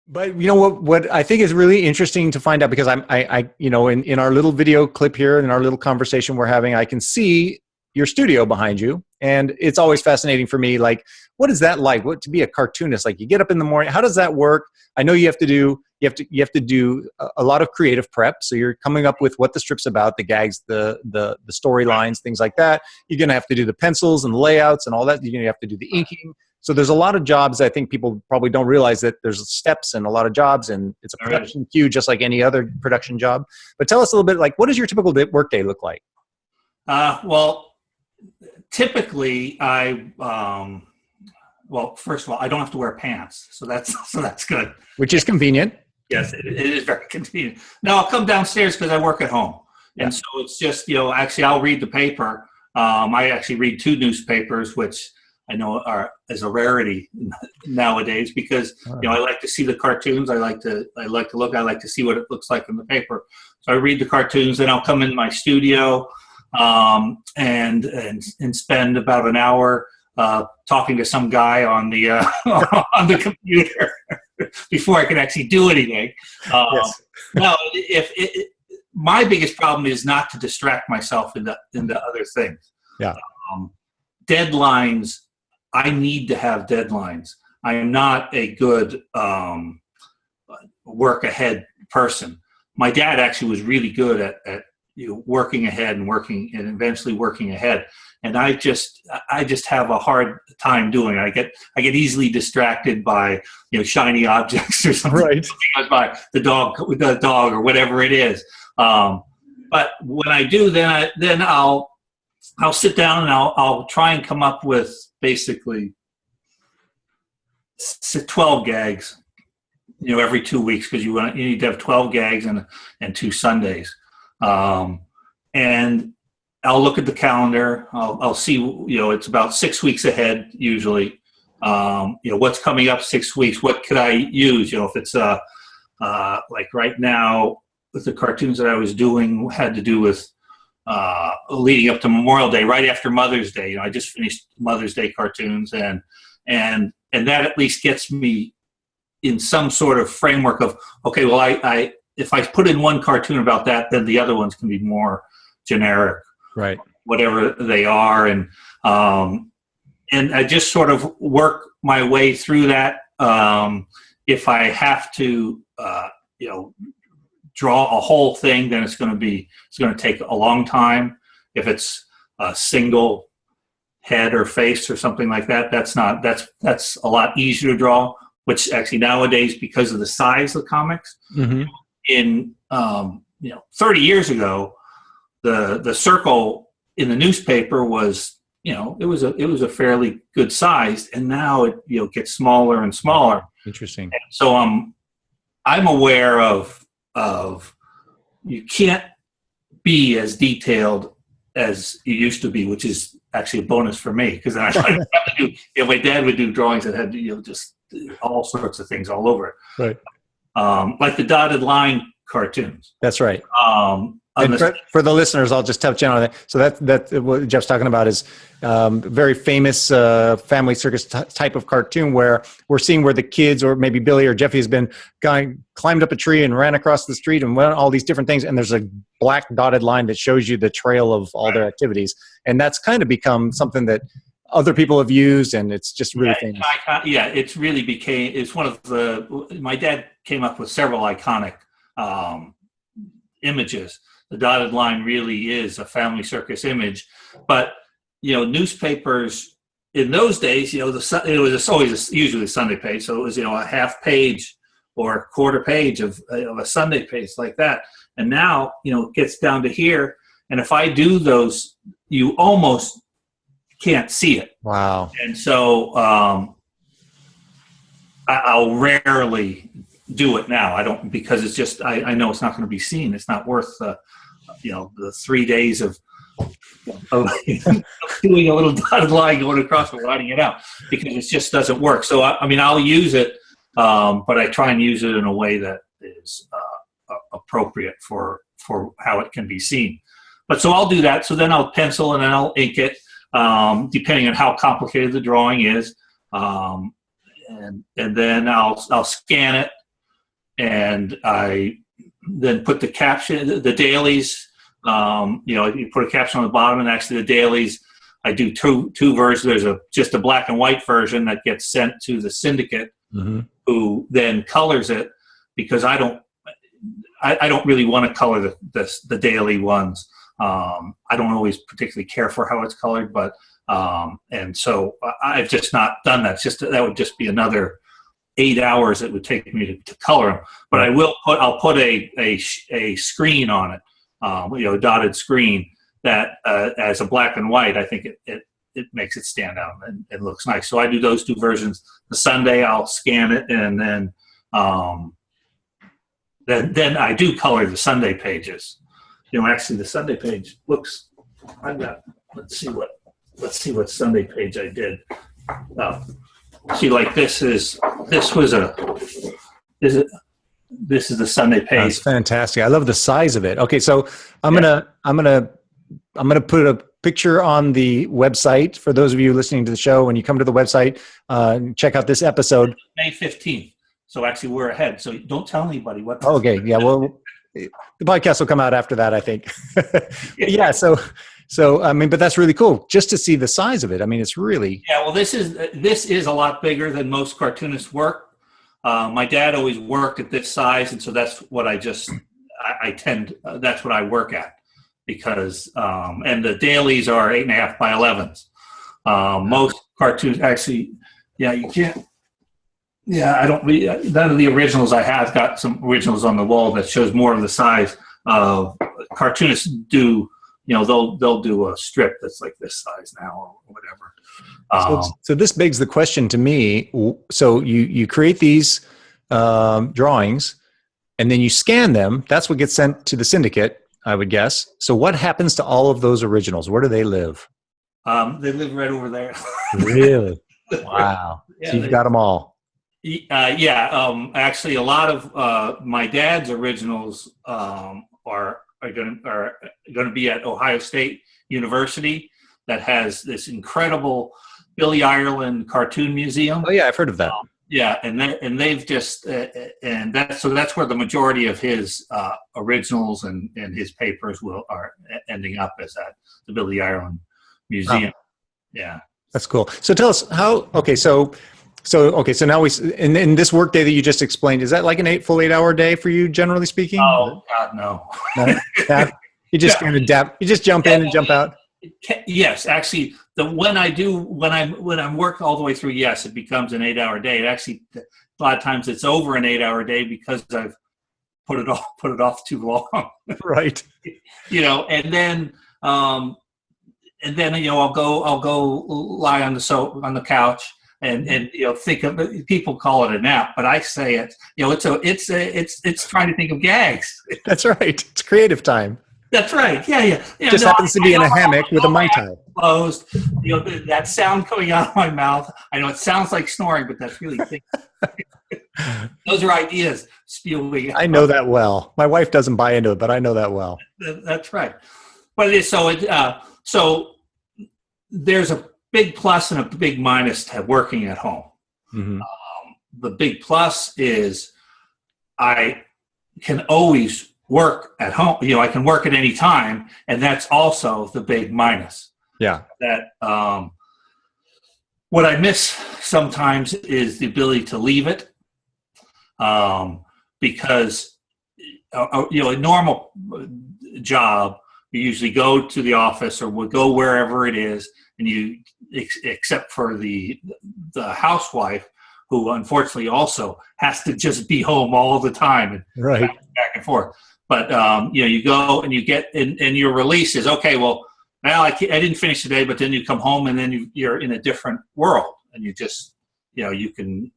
But you know what I think is really interesting to find out, because in our little video clip here, in our little conversation we're having, I can see your studio behind you, and it's always fascinating for me. Like, what is that like? What to be a cartoonist? Like, you get up in the morning. How does that work? I know you have to do a lot of creative prep. So you're coming up with what the strip's about, the gags, the storylines, things like that. You're gonna have to do the pencils and the layouts and all that. You're gonna have to do the inking. So there's a lot of jobs. I think people probably don't realize that there's steps and a lot of jobs, and it's a production queue just like any other production job. But tell us a little bit, like, what does your typical workday look like? Well, typically well, first of all, I don't have to wear pants, so that's good. Which is convenient. Yes, it is very convenient. Now I'll come downstairs because I work at home, and so it's just actually I'll read the paper. I actually read 2 newspapers, which I know is a rarity nowadays, because I like to see the cartoons. I like to look. I like to see what it looks like in the paper. So I read the cartoons, then I'll come in my studio and spend about an hour talking to some guy on the on the computer before I can actually do anything. Yes. No, my biggest problem is not to distract myself into other things. Yeah. Deadlines. I need to have deadlines. I am not a good work ahead person. My dad actually was really good at working ahead and eventually working ahead. And I just have a hard time doing it. I get easily distracted by shiny objects or something. Right. By the dog or whatever it is. But when I do, then I'll sit down and I'll try and come up with basically 12 gags, every 2 weeks, because you need to have 12 gags and 2 Sundays. And I'll look at the calendar. I'll see, it's about 6 weeks ahead usually. What's coming up 6 weeks? What could I use? If it's like right now with the cartoons that I was doing had to do with leading up to Memorial Day, right after Mother's Day. I just finished Mother's Day cartoons, and that at least gets me in some sort of framework of, okay, well, I if I put in one cartoon about that, then the other ones can be more generic, right? Whatever they are, and I just sort of work my way through that. If I have to, draw a whole thing, then it's going to take a long time. If it's a single head or face or something like that, that's a lot easier to draw. Which actually nowadays, because of the size of comics, in 30 years ago, the circle in the newspaper was it was a fairly good size, and now it gets smaller and smaller. Interesting. And so I'm aware of you can't be as detailed as you used to be, which is actually a bonus for me, because then I tried to do. My dad would do drawings that had just all sorts of things all over it. Right. Like the dotted line cartoons. That's right. And for the listeners, I'll just touch on that. So that what Jeff's talking about is very famous family circus type of cartoon, where we're seeing where the kids, or maybe Billy or Jeffy, has been climbed up a tree and ran across the street and went all these different things, and there's a black dotted line that shows you the trail of all their activities, and that's kind of become something that other people have used, and it's just really famous. It's really it's one of my dad came up with several iconic images. The dotted line really is a family circus image, but newspapers in those days, it was always usually a Sunday page, so it was a half page or a quarter page of a Sunday page like that. And now it gets down to here, and if I do those, you almost can't see it. Wow. And so I'll rarely do it now. I don't, because it's just I know it's not going to be seen. It's not worth the 3 days of doing a little dotted line going across and writing it out, because it just doesn't work. So I'll use it, but I try and use it in a way that is appropriate for how it can be seen. But so I'll do that. So then I'll pencil and then I'll ink it, depending on how complicated the drawing is, and then I'll scan it. and I then put the caption, the dailies. You put a caption on the bottom, and actually the dailies, I do two versions. There's just a black and white version that gets sent to the syndicate, who then colors it, because I don't really want to color the daily ones. I don't always particularly care for how it's colored, but and so I've just not done that. That would just be another 8 hours it would take me to color them. But I'll put a screen on it, a dotted screen that as a black and white. I think it makes it stand out and it looks nice. So I do those two versions. The Sunday I'll scan it, and then I do color the Sunday pages. Actually the Sunday page looks. Let's see what Sunday page I did. See, like this is the Sunday page. That's fantastic. I love the size of it. Okay, so I'm gonna put a picture on the website for those of you listening to the show. When you come to the website, check out this episode. May 15th. So actually, we're ahead. So don't tell anybody what. Okay. Yeah. Well, the podcast will come out after that, I think. Yeah. So I mean, but that's really cool just to see the size of it. I mean, it's really. Yeah. Well, this is a lot bigger than most cartoonists work. My dad always worked at this size, and so that's what that's what I work at, because and the dailies are 8.5 by 11s. Most cartoons actually, you can't. Yeah, I don't read none of the originals. I have got some originals on the wall that shows more of the size. Cartoonists do, they'll do a strip that's like this size now or whatever. So this begs the question to me. So you create these drawings, and then you scan them. That's what gets sent to the syndicate, I would guess. So what happens to all of those originals? Where do they live? They live right over there. Really? Wow. Yeah, so you've got them all. Actually, a lot of my dad's originals are going to be at Ohio State University, that has this incredible Billy Ireland cartoon museum. Oh yeah, I've heard of that. And they've just and that's where the majority of his originals and his papers are ending up, is at the Billy Ireland Museum. Oh. Yeah, that's cool. So tell us how. Okay, so now in this work day that you just explained, is that like an full 8 hour day for you, generally speaking? Oh God, no. You just kind of adapt. You just jump in and jump out. Yes, actually, when I'm working all the way through, yes, it becomes an 8 hour day. It actually, a lot of times it's over an 8 hour day because I've put it off too long. Right. And then I'll go lie on the couch. And think of it. People call it a nap, but I say it's trying to think of gags. That's right. It's creative time. That's right. Yeah. Just happens to be in a hammock with a Mai Tai. Closed. That sound coming out of my mouth. I know it sounds like snoring, but that's really those are ideas spewing. I know that well. My wife doesn't buy into it, but I know that well. That's right. But it is so there's a big plus and a big minus to working at home. Mm-hmm. The big plus is I can always work at home. I can work at any time, and that's also the big minus. Yeah. That what I miss sometimes is the ability to leave it, because a normal job, you usually go to the office or would go wherever it is, and you, except for the housewife, who unfortunately also has to just be home all the time and right back and forth. But you go and you get and your release is okay. Well, now I didn't finish today, but then you come home and then you're in a different world, and you just you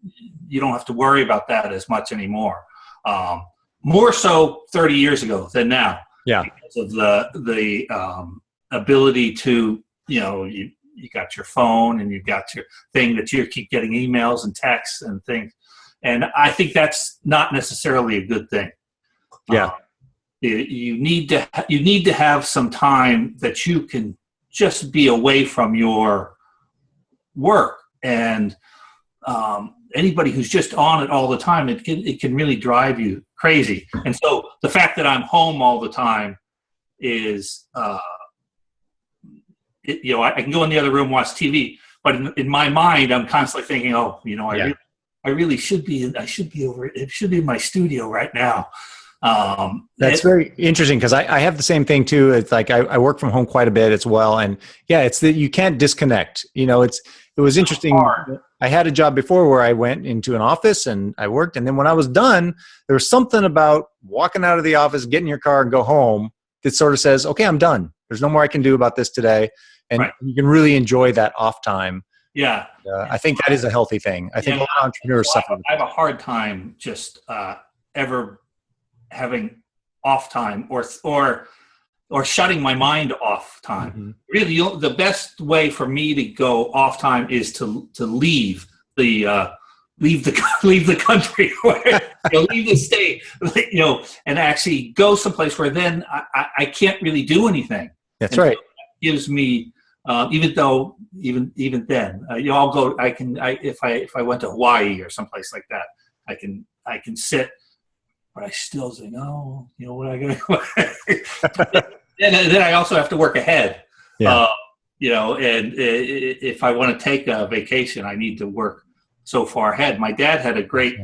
don't have to worry about that as much anymore. More so 30 years ago than now. Yeah, because of the ability to you got your phone and you got your thing that you keep getting emails and texts and things, and I think that's not necessarily a good thing. Yeah, you need to have some time that you can just be away from your work, and anybody who's just on it all the time, it can really drive you crazy. And so the fact that I'm home all the time is, I can go in the other room, watch TV, but in my mind, I'm constantly thinking, I really should be it should be in my studio right now. That's very interesting, because I have the same thing too. It's like I work from home quite a bit as well, and yeah, it's that you can't disconnect. It was interesting. Hard. I had a job before where I went into an office and I worked, and then when I was done, there was something about walking out of the office, get in your car, and go home that sort of says, "Okay, I'm done. There's no more I can do about this today," and you can really enjoy that off time. Yeah, I think that is a healthy thing. I think a lot of entrepreneurs suffer. I have a hard time just ever having off time or shutting my mind off time. Mm-hmm. Really, the best way for me to go off time is to leave the country, leave the state, and actually go someplace where then I can't really do anything. That's right. So that gives me, even then, I'll go. If I went to Hawaii or someplace like that, I can sit. But I still think, what am I going to do? Then I also have to work ahead. Yeah. And if I want to take a vacation, I need to work so far ahead. My dad had a great,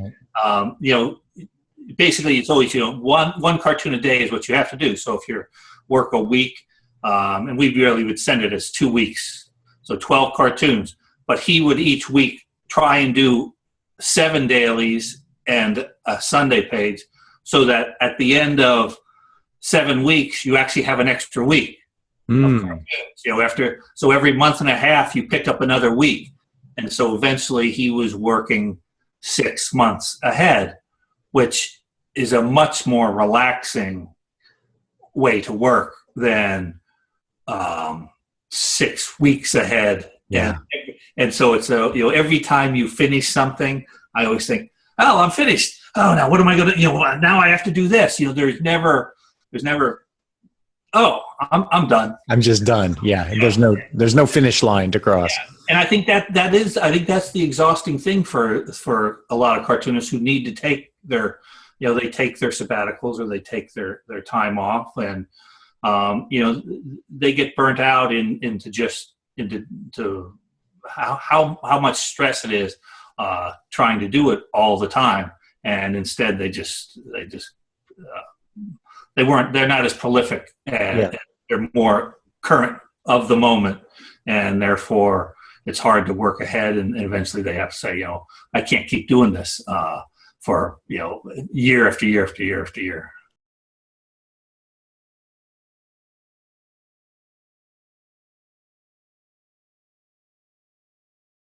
basically it's always, one cartoon a day is what you have to do. So if you work a week, and we really would send it as 2 weeks, so 12 cartoons. But he would each week try and do 7 dailies and a Sunday page, so that at the end of 7 weeks, you actually have an extra week. So every month and a half, you pick up another week. And so eventually he was working 6 months ahead, which is a much more relaxing way to work than 6 weeks ahead. Yeah. And so it's every time you finish something, I always think, oh, I'm finished. Oh, now what am I going to, now I have to do this. There's never, oh, I'm done. I'm just done. Yeah. There's no finish line to cross. Yeah. And I think that's the exhausting thing for a lot of cartoonists who need to take their, they take their sabbaticals or they take their time off, and, they get burnt out into how much stress it is trying to do it all the time. And instead they're not as prolific, and they're more current of the moment, and therefore it's hard to work ahead, and eventually they have to say, I can't keep doing this for year after year after year after year.